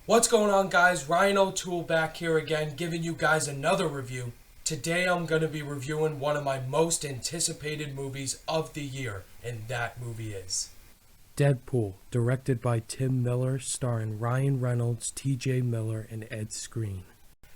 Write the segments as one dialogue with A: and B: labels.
A: What's going on, guys? Ryan O'Toole back here again, giving you guys another review. Today I'm going to be reviewing one of my most anticipated movies of the year, and that movie is Deadpool, directed by Tim Miller, starring Ryan Reynolds, TJ Miller, and Ed Skrein.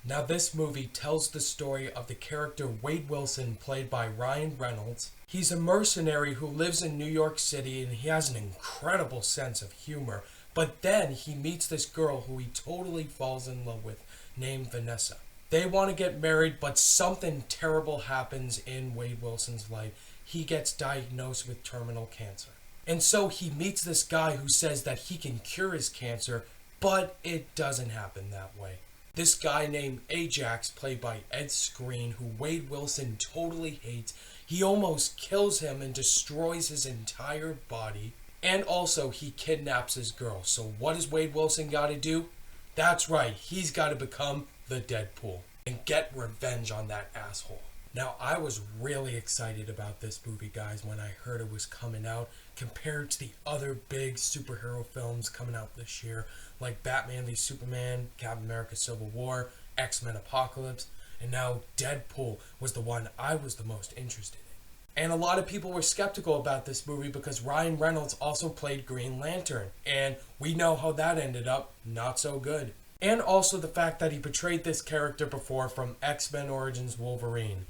A: Now this movie tells the story of the character Wade Wilson, played by Ryan Reynolds. He's a mercenary who lives in New York City, and he has an incredible sense of humor. But then he meets this girl who he totally falls in love with, named Vanessa. They want to get married, but something terrible happens in Wade Wilson's life. He gets diagnosed with terminal cancer. And so he meets this guy who says that he can cure his cancer, but it doesn't happen that way. This guy named Ajax, played by Ed Skrein, who Wade Wilson totally hates. He almost kills him and destroys his entire body. And also, he kidnaps his girl. So what does Wade Wilson got to do? That's right, he's got to become the Deadpool and get revenge on that asshole. Now, I was really excited about this movie, guys, when I heard it was coming out, compared to the other big superhero films coming out this year, like Batman v Superman, Captain America Civil War, X-Men Apocalypse, and now Deadpool was the one I was the most interested in. And a lot of people were skeptical about this movie because Ryan Reynolds also played Green Lantern, and we know how that ended up, not so good. And also the fact that he portrayed this character before from X-Men Origins Wolverine.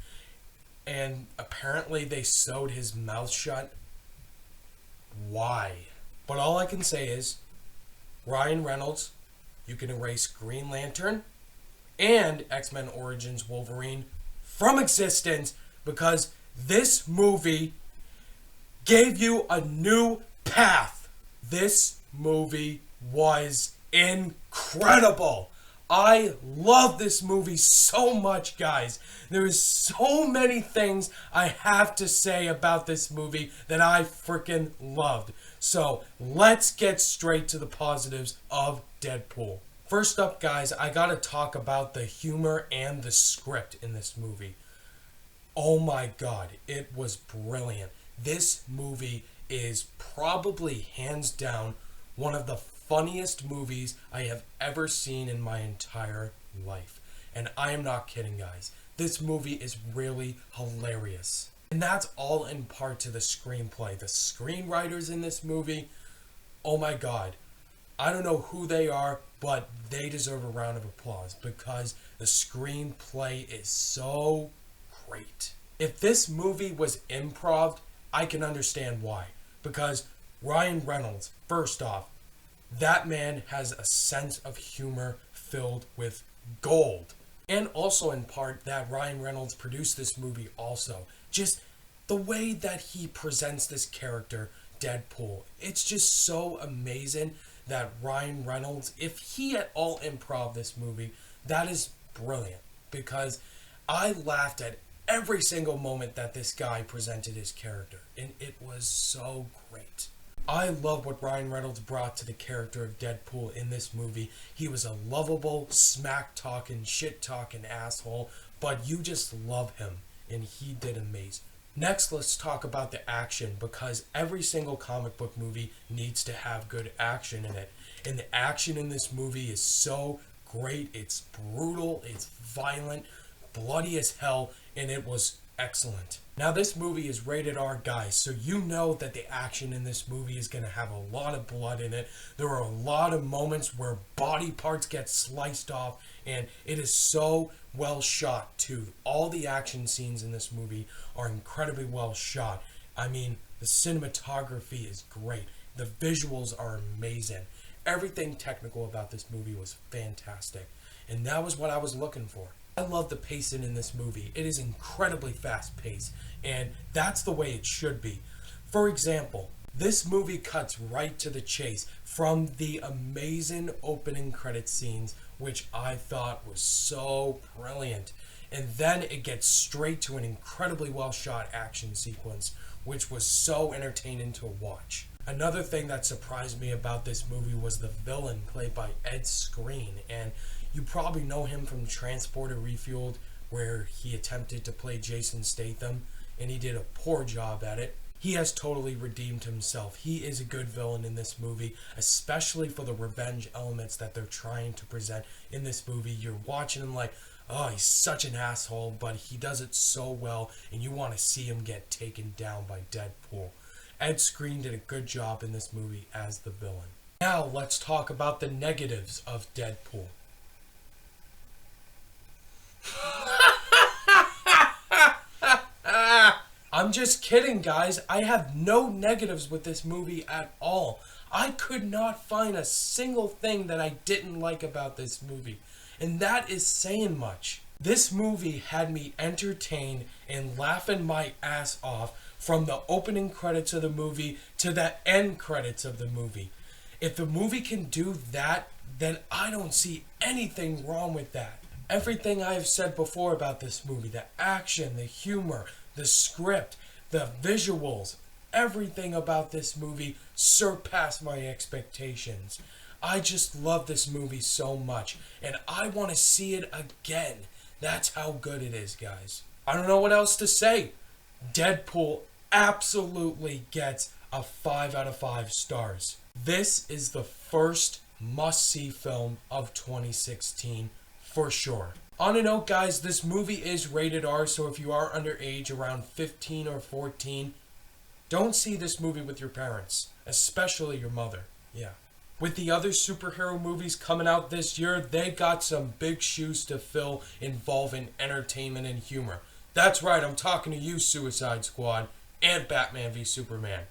A: And apparently they sewed his mouth shut. Why? But all I can say is, Ryan Reynolds, you can erase Green Lantern and X-Men Origins Wolverine from existence, because this movie gave you a new path. This movie was incredible. I love this movie so much, guys. There is so many things I have to say about this movie that I freaking loved. So let's get straight to the positives of Deadpool. First up, guys, I gotta talk about the humor and the script in this movie. Oh my god, it was brilliant. This movie is probably hands down one of the funniest movies I have ever seen in my entire life. And I am not kidding, guys. This movie is really hilarious. And that's all in part to the screenplay. The screenwriters in this movie, oh my god. I don't know who they are, but they deserve a round of applause because the screenplay is so great. If this movie was improv, I can understand why. Because Ryan Reynolds, first off, that man has a sense of humor filled with gold. And also in part that Ryan Reynolds produced this movie also. Just the way that he presents this character, Deadpool, it's just so amazing that Ryan Reynolds, if he at all improv this movie, that is brilliant. Because I laughed at every single moment that this guy presented his character, and it was so great. I love what Ryan Reynolds brought to the character of Deadpool in this movie. He was a lovable, smack-talking, shit-talking asshole, but you just love him, and he did amazing. Next, let's talk about the action, because every single comic book movie needs to have good action in it. And the action in this movie is so great. It's brutal, it's violent, bloody as hell, and it was excellent. Now this movie is rated R, guys, so you know that the action in this movie is going to have a lot of blood in it. There are a lot of moments where body parts get sliced off, and it is so well shot too. All the action scenes in this movie are incredibly well shot. I mean, the cinematography is great. The visuals are amazing. Everything technical about this movie was fantastic, and that was what I was looking for. I love the pacing in this movie. It is incredibly fast-paced, and that's the way it should be. For example, this movie cuts right to the chase from the amazing opening credit scenes, which I thought was so brilliant. And then it gets straight to an incredibly well-shot action sequence, which was so entertaining to watch. Another thing that surprised me about this movie was the villain, played by Ed Skrein, and you probably know him from Transporter Refueled, where he attempted to play Jason Statham, and he did a poor job at it. he has totally redeemed himself. He is a good villain in this movie, especially for the revenge elements that they're trying to present in this movie. You're watching him like, oh, he's such an asshole, but he does it so well, and you want to see him get taken down by Deadpool. Ed Skrein did a good job in this movie as the villain. Now let's talk about the negatives of Deadpool. I'm just kidding, guys. I have no negatives with this movie at all. I could not find a single thing that I didn't like about this movie, and that is saying much. This movie had me entertained and laughing my ass off from the opening credits of the movie to the end credits of the movie. If the movie can do that, then I don't see anything wrong with that. Everything I have said before about this movie, the action, the humor, the script, the visuals, everything about this movie surpassed my expectations. I just love this movie so much, and I want to see it again. That's how good it is, guys. I don't know what else to say. Deadpool absolutely gets a 5 out of 5 stars. This is the first must-see film of 2016, for sure. On a note, guys, this movie is rated R, so if you are underage, around 15 or 14, don't see this movie with your parents, especially your mother. Yeah. With the other superhero movies coming out this year, they got some big shoes to fill involving entertainment and humor. That's right, I'm talking to you, Suicide Squad, and Batman v Superman.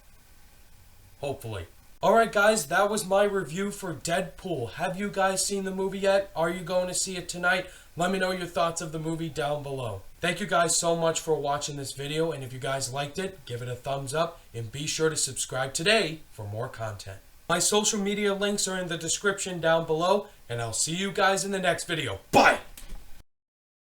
A: Hopefully. Alright guys, that was my review for Deadpool. Have you guys seen the movie yet? Are you going to see it tonight? Let me know your thoughts of the movie down below. Thank you guys so much for watching this video, and if you guys liked it, give it a thumbs up, and be sure to subscribe today for more content. My social media links are in the description down below, and I'll see you guys in the next video. Bye!